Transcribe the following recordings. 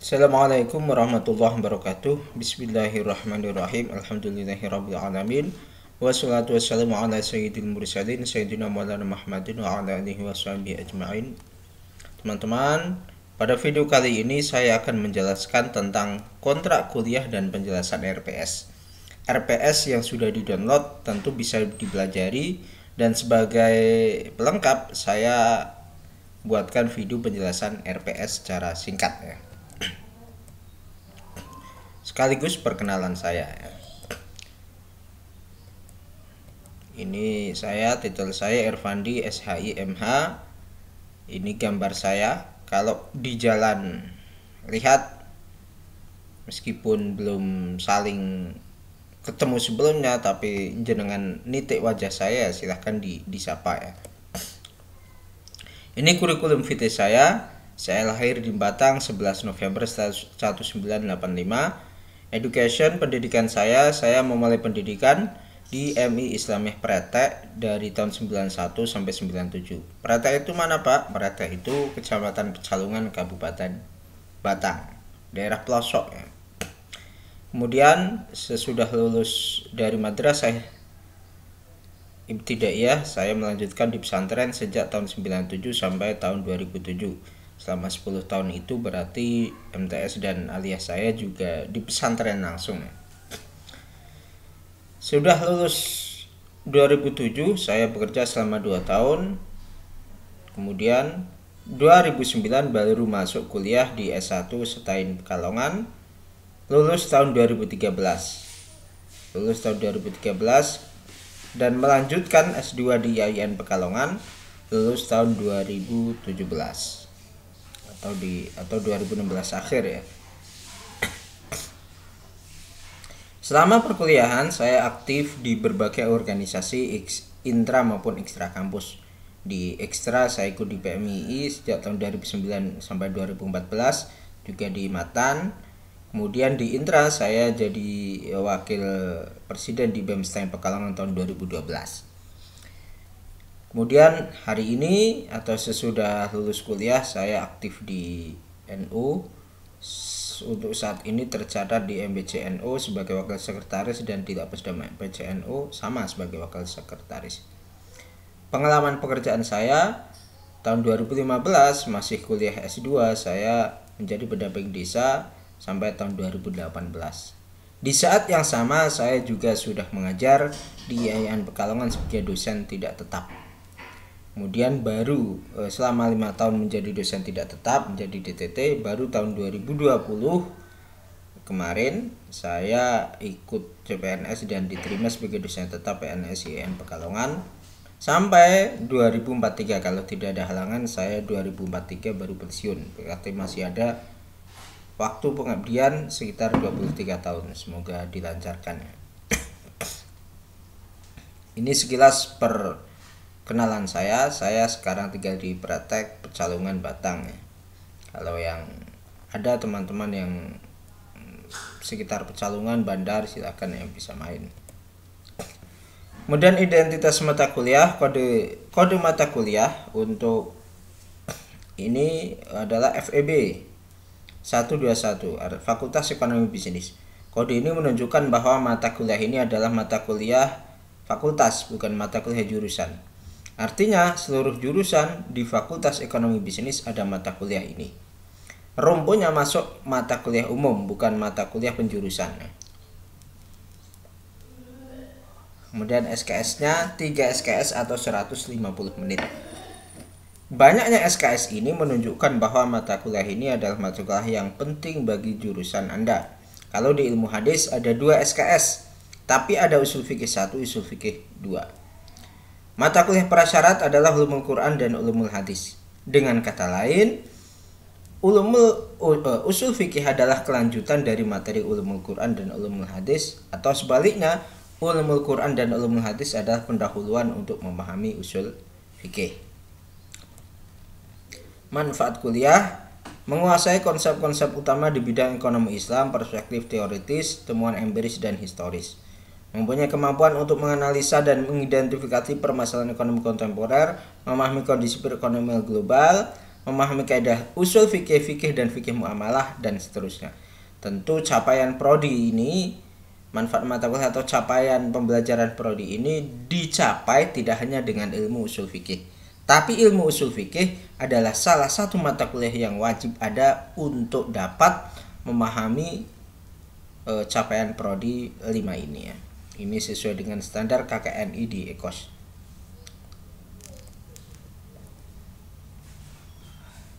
Assalamualaikum warahmatullahi wabarakatuh. Bismillahirrahmanirrahim. Alhamdulillahirrabbilalamin. Wassalatu wassalamu ala sayyidil mursalin sayyidina maulana Muhammadin wa ala alihi washabihi ajma'in. Teman-teman, pada video kali ini saya akan menjelaskan tentang kontrak kuliah dan penjelasan RPS. RPS yang sudah di-download tentu bisa dipelajari, dan sebagai pelengkap saya buatkan video penjelasan RPS secara singkat ya. Sekaligus perkenalan saya. Ini saya, titel saya Ervandi SHIMH. Ini gambar saya. Kalau di jalan lihat, meskipun belum saling ketemu sebelumnya, tapi jenengan nitik wajah saya, silahkan disapa ya. Ini kurikulum vitae saya. Saya lahir di Batang 11 November 1985. Education, pendidikan saya memulai pendidikan di MI Islamiyah Pretek dari tahun 91 sampai 97. Pretek itu mana Pak? Pretek itu Kecamatan Pecalungan, Kabupaten Batang, daerah pelosok ya. Kemudian sesudah lulus dari madrasah ibtidaiyah, saya melanjutkan di pesantren sejak tahun 97 sampai tahun 2007. Selama 10 tahun itu berarti MTS dan aliyah saya juga di pesantren langsung ya. Sudah lulus 2007, saya bekerja selama 2 tahun. Kemudian 2009 baru masuk kuliah di S1 STAIN Pekalongan. Lulus tahun 2013. Dan melanjutkan S2 di IAIN Pekalongan, lulus tahun 2017 atau 2016 akhir ya. Selama perkuliahan saya aktif di berbagai organisasi intra maupun ekstra kampus. Di ekstra saya ikut di PMII sejak tahun 2009 sampai 2014, juga di Matan. Kemudian di intra saya jadi wakil presiden di BEM STAIN Pekalongan tahun 2012. Kemudian hari ini atau sesudah lulus kuliah saya aktif di NU. Untuk saat ini tercatat di MBCNU sebagai wakil sekretaris dan di Lapas Damai PCNU sama sebagai wakil sekretaris. Pengalaman pekerjaan saya tahun 2015 masih kuliah S2, saya menjadi pendamping desa sampai tahun 2018. Di saat yang sama saya juga sudah mengajar di IAIN Pekalongan sebagai dosen tidak tetap. Kemudian baru selama 5 tahun menjadi dosen tidak tetap, menjadi DTT, baru tahun 2020 kemarin saya ikut CPNS dan diterima sebagai dosen tetap PNS IAIN Pekalongan sampai 2043. Kalau tidak ada halangan saya 2043 baru pensiun. Berarti masih ada waktu pengabdian sekitar 23 tahun. Semoga dilancarkan. Ini sekilas perkenalan saya sekarang tinggal di Pretek, Pecalungan, Batang ya. Kalau yang ada teman-teman yang sekitar Pecalungan, Bandar, silakan yang bisa main. Kemudian identitas mata kuliah, kode mata kuliah untuk ini adalah FEB 121, Fakultas Ekonomi Bisnis. Kode ini menunjukkan bahwa mata kuliah ini adalah mata kuliah fakultas, bukan mata kuliah jurusan. Artinya seluruh jurusan di Fakultas Ekonomi Bisnis ada mata kuliah ini. Rumputnya masuk mata kuliah umum, bukan mata kuliah penjurusan. Kemudian SKS-nya 3 SKS atau 150 menit. Banyaknya SKS ini menunjukkan bahwa mata kuliah ini adalah mata kuliah yang penting bagi jurusan Anda. Kalau di ilmu hadis ada 2 SKS, tapi ada usul fikih 1, usul fikih 2. Mata kuliah prasyarat adalah ulumul Quran dan ulumul hadis. Dengan kata lain, usul fikih adalah kelanjutan dari materi ulumul Quran dan ulumul hadis, atau sebaliknya, ulumul Quran dan ulumul hadis adalah pendahuluan untuk memahami usul fikih. Manfaat kuliah: menguasai konsep-konsep utama di bidang ekonomi Islam, perspektif teoritis, temuan empiris dan historis. Mempunyai kemampuan untuk menganalisa dan mengidentifikasi permasalahan ekonomi kontemporer, memahami kondisi perekonomian global, memahami kaidah usul fikih dan fikih muamalah dan seterusnya. Tentu capaian prodi ini, manfaat mata kuliah atau capaian pembelajaran prodi ini dicapai tidak hanya dengan ilmu usul fikih, tapi ilmu usul fikih adalah salah satu mata kuliah yang wajib ada untuk dapat memahami capaian prodi 5 ini ya. Ini sesuai dengan standar KKNI di Ekos.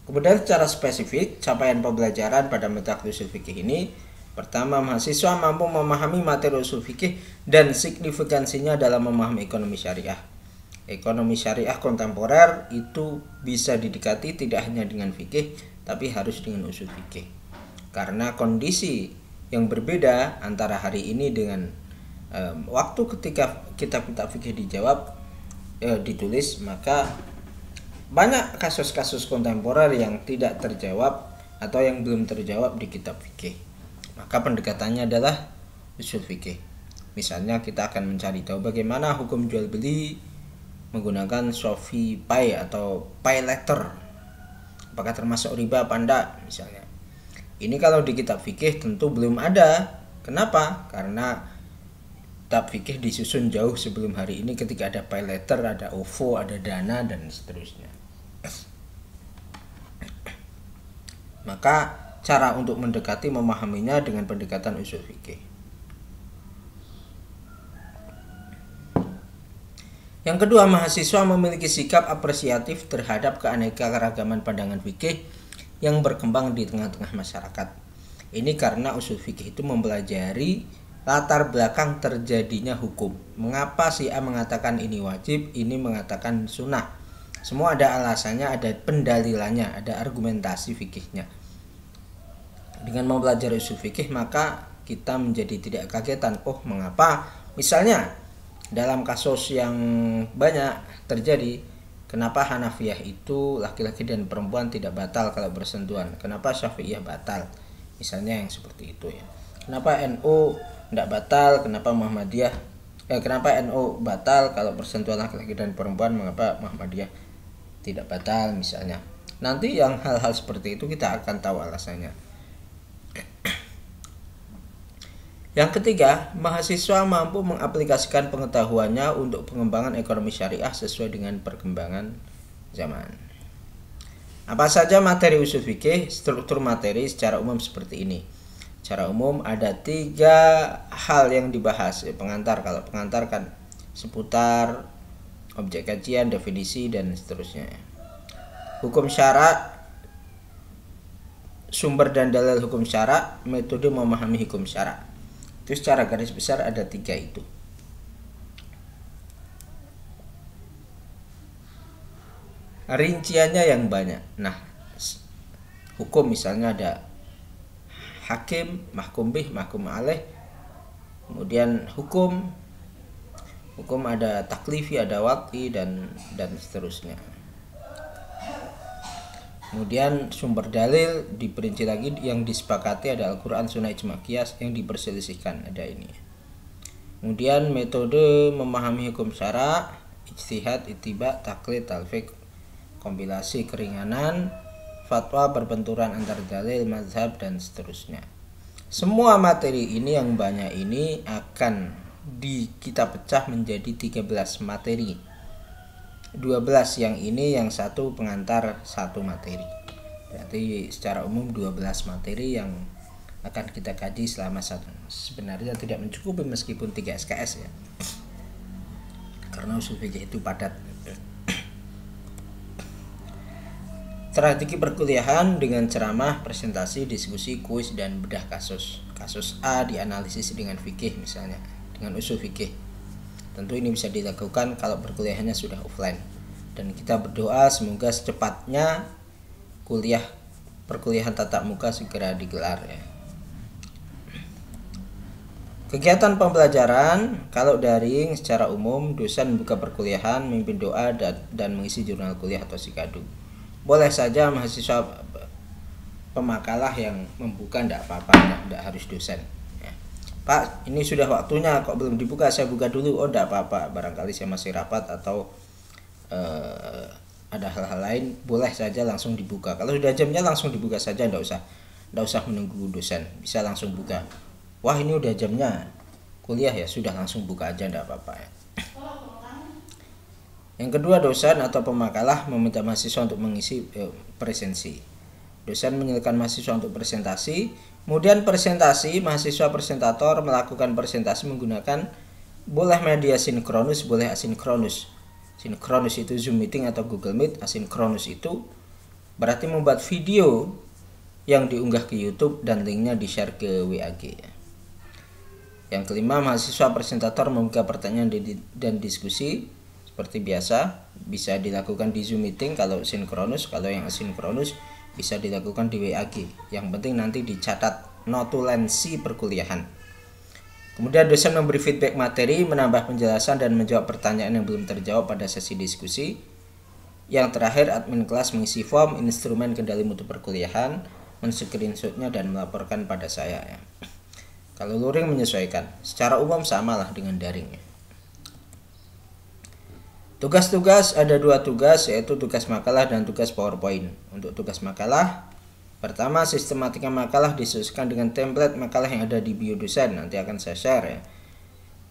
Kemudian secara spesifik, capaian pembelajaran pada mata kuliah usul fikih ini, pertama, mahasiswa mampu memahami materi usul fikih dan signifikansinya dalam memahami ekonomi syariah. Ekonomi syariah kontemporer itu bisa didekati tidak hanya dengan fikih, tapi harus dengan usul fikih. Karena kondisi yang berbeda antara hari ini dengan waktu ketika kitab-kitab fikih ditulis, maka banyak kasus-kasus kontemporer yang tidak terjawab atau yang belum terjawab di kitab fikih. Maka pendekatannya adalah usul fikih. Misalnya kita akan mencari tahu bagaimana hukum jual beli menggunakan Shopee Pay atau Pay Letter. Apakah termasuk riba apa enggak misalnya. Ini kalau di kitab fikih tentu belum ada. Kenapa? Karena kitab fikih disusun jauh sebelum hari ini ketika ada Pay Letter, ada OVO, ada Dana dan seterusnya. Maka cara untuk mendekati memahaminya dengan pendekatan usul fikih. Yang kedua, mahasiswa memiliki sikap apresiatif terhadap keanekaragaman pandangan fikih yang berkembang di tengah-tengah masyarakat. Ini karena usul fikih itu mempelajari latar belakang terjadinya hukum. Mengapa si A mengatakan ini wajib, ini mengatakan sunnah. Semua ada alasannya, ada pendalilannya, ada argumentasi fikihnya. Dengan mempelajari usul fikih maka kita menjadi tidak kagetan. Oh, mengapa? Misalnya dalam kasus yang banyak terjadi, kenapa Hanafiyah itu laki-laki dan perempuan tidak batal kalau bersentuhan? Kenapa Syafi'iyah batal? Misalnya yang seperti itu ya. Kenapa NU tidak batal? Kenapa Muhammadiyah? Kenapa NU batal kalau bersentuhan laki-laki dan perempuan? Mengapa Muhammadiyah tidak batal misalnya? Nanti yang hal-hal seperti itu kita akan tahu alasannya. Yang ketiga, mahasiswa mampu mengaplikasikan pengetahuannya untuk pengembangan ekonomi syariah sesuai dengan perkembangan zaman. Apa saja materi usul fikih? Struktur materi secara umum seperti ini. Secara umum ada 3 hal yang dibahas. Pengantar, kalau pengantar kan seputar objek kajian, definisi dan seterusnya. Hukum syara, sumber dan dalil hukum syara, metode memahami hukum syara. Itu secara garis besar ada 3 itu. Rinciannya yang banyak. Nah, hukum misalnya ada hakim, mahkum bih, mahkum alaih. Kemudian hukum ada taklifi, ada waqi dan seterusnya. Kemudian sumber dalil diperinci lagi, yang disepakati ada Al-Quran, Sunnah, Ijma' Qiyas, yang diperselisihkan ada ini. Kemudian metode memahami hukum syara, ijtihad, ittiba, taklid, talfiq, kompilasi, keringanan, fatwa, berbenturan antar dalil, mazhab dan seterusnya. Semua materi ini yang banyak ini akan kita pecah menjadi 13 materi. 12 yang ini, yang satu pengantar, satu materi. Berarti secara umum 12 materi yang akan kita kaji selama satu. Sebenarnya tidak mencukupi meskipun 3 SKS ya. Karena usul fikih itu padat. Strategi perkuliahan dengan ceramah, presentasi, diskusi, kuis dan bedah kasus. Kasus A dianalisis dengan fikih misalnya, dengan usul fikih. Tentu ini bisa dilakukan kalau perkuliahannya sudah offline. Dan kita berdoa semoga secepatnya perkuliahan tatap muka segera digelar ya. Kegiatan pembelajaran kalau daring secara umum, dosen membuka perkuliahan, memimpin doa dan mengisi jurnal kuliah atau sikadu. Boleh saja mahasiswa pemakalah yang membuka, tidak apa-apa, tidak harus dosen. Pak, ini sudah waktunya kok belum dibuka, saya buka dulu. Oh, tidak apa-apa, barangkali saya masih rapat atau ada hal-hal lain, boleh saja langsung dibuka. Kalau sudah jamnya langsung dibuka saja, enggak usah menunggu dosen, bisa langsung buka. Wah, ini udah jamnya kuliah ya, sudah langsung buka aja, enggak apa-apa ya. Yang kedua, dosen atau pemakalah meminta mahasiswa untuk mengisi presensi. Dosen menyuruhkan mahasiswa untuk presentasi, kemudian presentasi, mahasiswa presentator melakukan presentasi menggunakan boleh media sinkronus, boleh asinkronus. Sinkronus itu Zoom meeting atau Google Meet, asinkronus itu berarti membuat video yang diunggah ke YouTube dan linknya di-share ke WAG. Yang kelima, mahasiswa presentator membuka pertanyaan dan diskusi seperti biasa, bisa dilakukan di Zoom meeting kalau sinkronus, kalau yang asinkronus bisa dilakukan di WAG. Yang penting nanti dicatat notulensi perkuliahan. Kemudian dosen memberi feedback materi, menambah penjelasan dan menjawab pertanyaan yang belum terjawab pada sesi diskusi. Yang terakhir, admin kelas mengisi form, instrumen kendali mutu perkuliahan, men-screenshotnya dan melaporkan pada saya ya. Kalau luring menyesuaikan, secara umum samalah dengan daring ya. Tugas-tugas, ada 2 tugas, yaitu tugas makalah dan tugas PowerPoint. Untuk tugas makalah, pertama, sistematika makalah disesuaikan dengan template makalah yang ada di bio dosen. Nanti akan saya share ya.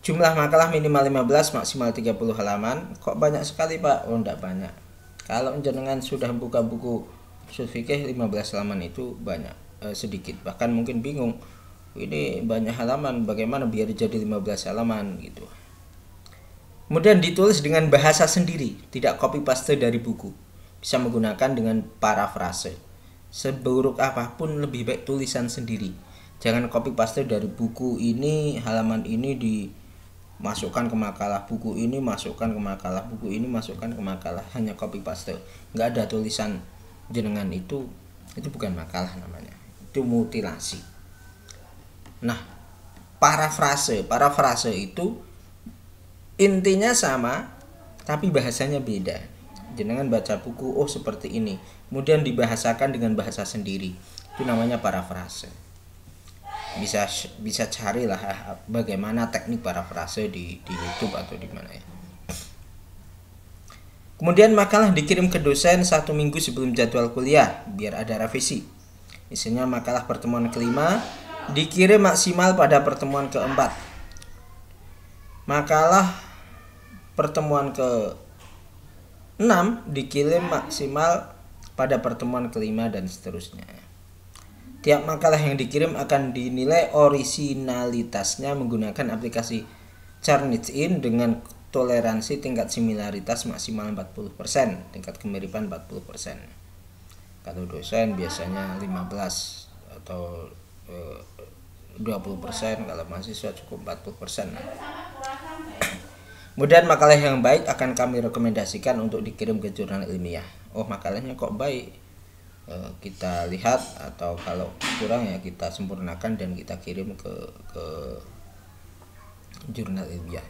Jumlah makalah minimal 15, maksimal 30 halaman. Kok banyak sekali Pak? Oh, enggak banyak. Kalau jenengan sudah buka buku usul fikih 15 halaman itu banyak, sedikit. Bahkan mungkin bingung, ini banyak halaman, bagaimana biar jadi 15 halaman gitu. Kemudian ditulis dengan bahasa sendiri, tidak copy paste dari buku. Bisa menggunakan dengan parafrase. Seburuk apapun lebih baik tulisan sendiri. Jangan copy paste dari buku ini, halaman ini dimasukkan ke makalah, buku ini masukkan ke makalah, buku ini masukkan ke makalah, hanya copy paste. Nggak ada tulisan jenengan itu bukan makalah namanya. Itu mutilasi. Nah, parafrase itu intinya sama, tapi bahasanya beda. Jenengan baca buku, oh seperti ini, kemudian dibahasakan dengan bahasa sendiri. Itu namanya parafrase. Bisa carilah bagaimana teknik parafrase di YouTube atau di mana ya. Kemudian makalah dikirim ke dosen 1 minggu sebelum jadwal kuliah, biar ada revisi. Misalnya makalah pertemuan kelima dikirim maksimal pada pertemuan keempat. Makalah pertemuan ke-6 dikirim maksimal pada pertemuan kelima dan seterusnya. Tiap makalah yang dikirim akan dinilai orisinalitasnya menggunakan aplikasi Charnitsin dengan toleransi tingkat similaritas maksimal 40%, tingkat kemiripan 40%. Kalau dosen biasanya 15 atau 20%, kalau mahasiswa cukup 40%. Kemudian makalah yang baik akan kami rekomendasikan untuk dikirim ke jurnal ilmiah. Oh, makalahnya kok baik, kita lihat, atau kalau kurang ya kita sempurnakan dan kita kirim ke jurnal ilmiah.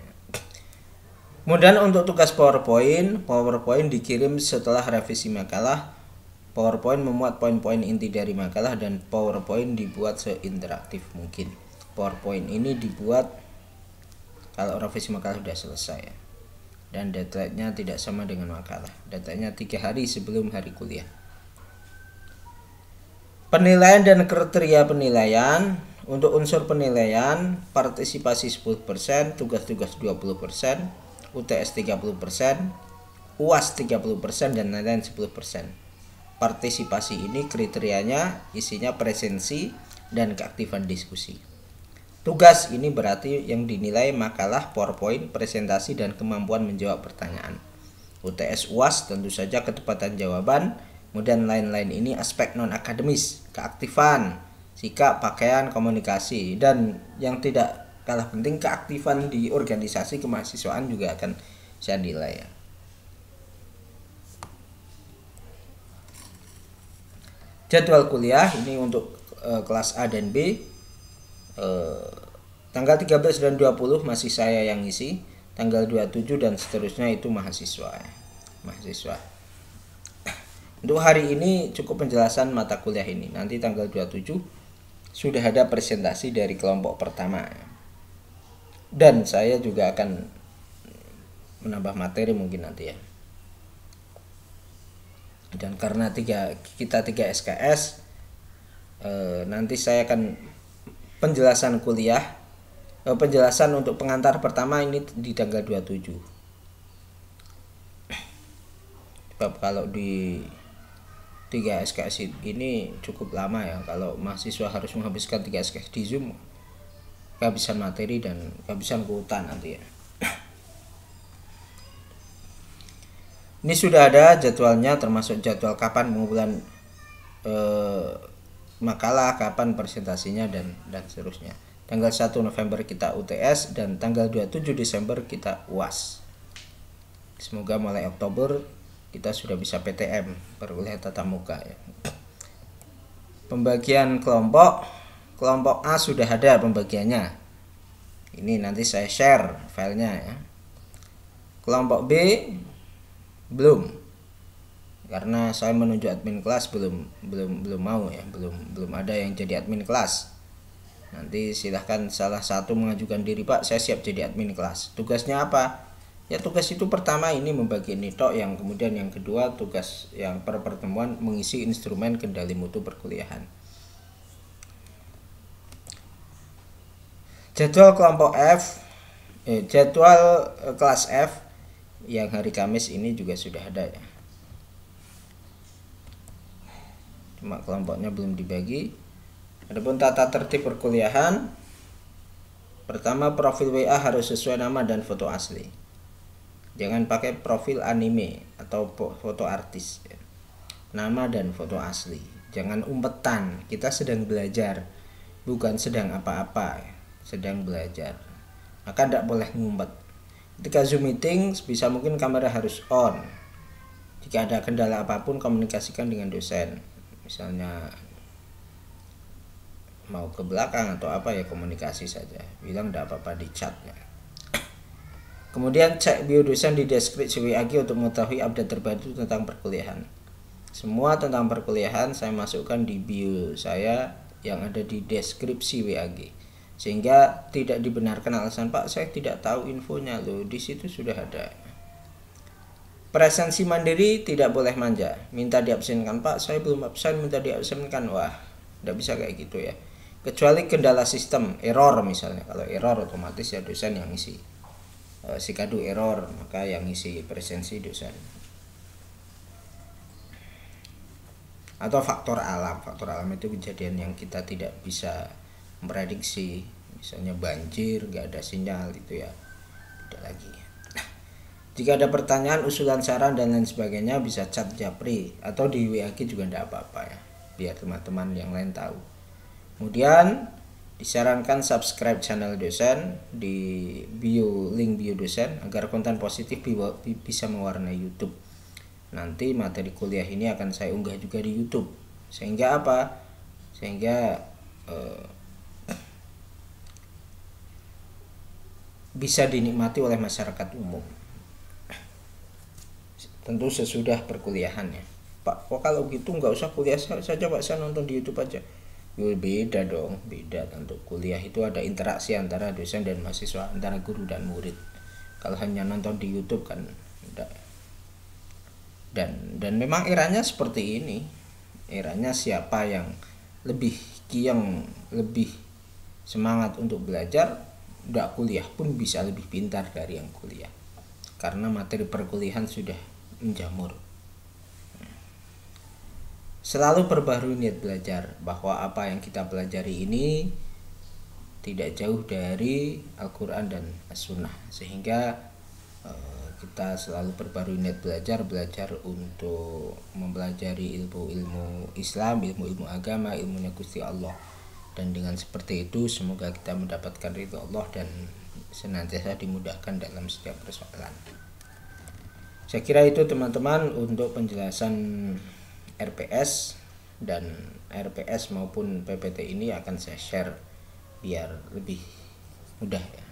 Kemudian untuk tugas PowerPoint dikirim setelah revisi makalah. PowerPoint memuat poin-poin inti dari makalah dan PowerPoint dibuat seinteraktif mungkin. PowerPoint ini dibuat kalau revisi makalah sudah selesai ya. Dan deadline-nya tidak sama dengan makalah. Deadline-nya 3 hari sebelum hari kuliah. Penilaian dan kriteria penilaian. Untuk unsur penilaian, partisipasi 10%, tugas-tugas 20%, UTS 30%, UAS 30% dan lain-lain 10%. Partisipasi ini kriterianya isinya presensi dan keaktifan diskusi. Tugas ini berarti yang dinilai makalah, PowerPoint, presentasi, dan kemampuan menjawab pertanyaan. UTS UAS tentu saja ketepatan jawaban, kemudian lain-lain ini aspek non-akademis, keaktifan, sikap, pakaian, komunikasi, dan yang tidak kalah penting keaktifan di organisasi kemahasiswaan juga akan saya nilai ya. Jadwal kuliah ini untuk kelas A dan B. Tanggal 13 dan 20 masih saya yang ngisi, tanggal 27 dan seterusnya itu mahasiswa. Untuk hari ini cukup penjelasan mata kuliah ini. Nanti tanggal 27 sudah ada presentasi dari kelompok pertama. Dan saya juga akan menambah materi mungkin nanti ya. Dan karena kita 3 SKS, nanti saya akan penjelasan kuliah, penjelasan untuk pengantar pertama ini di tanggal 27. Sebab kalau di 3 SKS ini cukup lama ya, kalau mahasiswa harus menghabiskan 3 SKS di Zoom, kehabisan materi dan kehabisan kuota nanti ya. Ini sudah ada jadwalnya, termasuk jadwal kapan pengumpulan makalah, kapan presentasinya dan seterusnya. Tanggal 1 November kita UTS dan tanggal 27 Desember kita UAS. Semoga mulai Oktober kita sudah bisa PTM, perkuliahan tatap muka ya. Pembagian kelompok A sudah ada pembagiannya. Ini nanti saya share filenya ya. Kelompok B belum, karena saya menunjuk admin kelas belum mau ya, belum ada yang jadi admin kelas. Nanti silahkan salah satu mengajukan diri, Pak saya siap jadi admin kelas. Tugasnya apa ya? Tugas itu pertama ini membagi nitok, yang kemudian yang kedua tugas yang per pertemuan mengisi instrumen kendali mutu perkuliahan. Jadwal kelompok F, jadwal kelas F yang hari Kamis ini juga sudah ada ya. Cuma kelompoknya belum dibagi. Adapun tata tertib perkuliahan, pertama profil WA harus sesuai nama dan foto asli. Jangan pakai profil anime atau foto artis ya. Nama dan foto asli. Jangan umpetan. Kita sedang belajar, bukan sedang apa-apa ya. Sedang belajar, maka tidak boleh ngumpet. Ketika Zoom meeting bisa mungkin kamera harus on. Jika ada kendala apapun komunikasikan dengan dosen. Misalnya mau ke belakang atau apa ya, komunikasi saja. Bilang tidak apa-apa di chat ya. Kemudian cek bio dosen di deskripsi WAG untuk mengetahui update terbaru tentang perkuliahan. Semua tentang perkuliahan saya masukkan di bio saya yang ada di deskripsi WAG. Sehingga tidak dibenarkan alasan, Pak saya tidak tahu infonya, loh di situ sudah ada. Presensi mandiri tidak boleh manja, minta diabsenkan, Pak saya belum absen minta diabsenkan. Wah tidak bisa kayak gitu ya, kecuali kendala sistem, error misalnya. Kalau error otomatis ya dosen yang ngisi. Sikadu error, maka yang ngisi presensi dosen. Atau faktor alam itu kejadian yang kita tidak bisa memprediksi, misalnya banjir, gak ada sinyal itu ya, tidak lagi. Jika ada pertanyaan, usulan, saran dan lain sebagainya bisa chat Japri atau di WAG juga tidak apa-apa ya, biar teman-teman yang lain tahu. Kemudian disarankan subscribe channel dosen di link bio dosen agar konten positif bisa mewarnai YouTube. Nanti materi kuliah ini akan saya unggah juga di YouTube. Sehingga apa? Sehingga bisa dinikmati oleh masyarakat umum. Tentu sesudah perkuliahan ya. Pak, kok kalau gitu nggak usah kuliah saja Pak, saya nonton di YouTube aja. Yo, beda dong, beda. Tentu kuliah itu ada interaksi antara dosen dan mahasiswa, antara guru dan murid. Kalau hanya nonton di YouTube kan enggak. Dan memang eranya seperti ini. Eranya siapa yang lebih kiyang, lebih semangat untuk belajar, tidak kuliah pun bisa lebih pintar dari yang kuliah, karena materi perkuliahan sudah menjamur. Selalu perbarui niat belajar, bahwa apa yang kita pelajari ini tidak jauh dari Al-Quran dan As-Sunnah, sehingga kita selalu perbarui niat belajar untuk mempelajari ilmu Islam, ilmu agama, ilmunya Gusti Allah. Dan dengan seperti itu semoga kita mendapatkan ridho Allah dan senantiasa dimudahkan dalam setiap persoalan. Saya kira itu teman-teman untuk penjelasan RPS, dan RPS maupun PPT ini akan saya share biar lebih mudah ya.